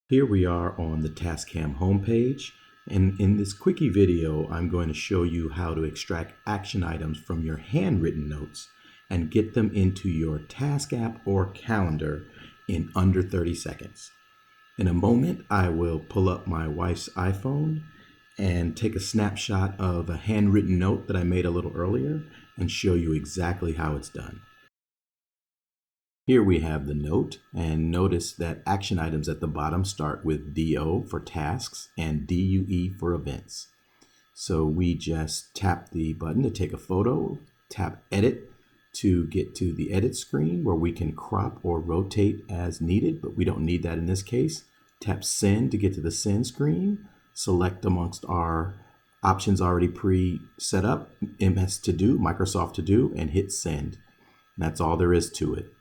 Here we are on the TaskCam homepage, and in this quickie video, I'm going to show you how to extract action items from your handwritten notes and get them into your task app or calendar in under 30 seconds. In a moment, I will pull up my wife's iPhone and take a snapshot of a handwritten note that I made a little earlier and show you exactly how it's done. Here we have the note, and notice that action items at the bottom start with DO for tasks and DUE for events. So we just tap the button to take a photo, tap edit to get to the edit screen where we can crop or rotate as needed, but we don't need that in this case. Tap send to get to the send screen, select amongst our options already pre-set up, MS To Do, Microsoft To Do, and hit send. And that's all there is to it.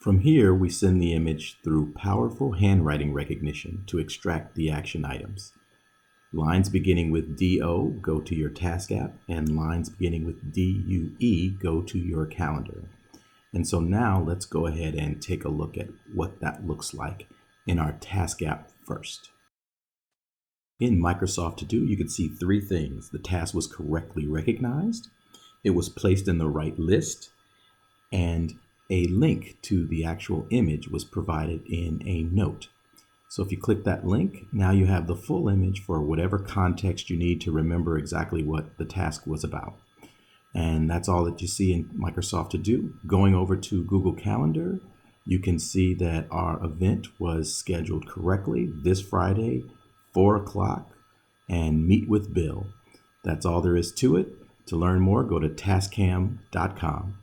From here, we send the image through powerful handwriting recognition to extract the action items. Lines beginning with DO go to your task app, and lines beginning with DUE go to your calendar. And so now let's go ahead and take a look at what that looks like in our task app first. In Microsoft To Do, you can see three things. The task was correctly recognized, it was placed in the right list, and a link to the actual image was provided in a note. So if you click that link, now you have the full image for whatever context you need to remember exactly what the task was about. And that's all that you see in Microsoft To Do. Going over to Google Calendar, you can see that our event was scheduled correctly this Friday, 4 o'clock, and meet with Bill. That's all there is to it. To learn more, go to TaskCam.com.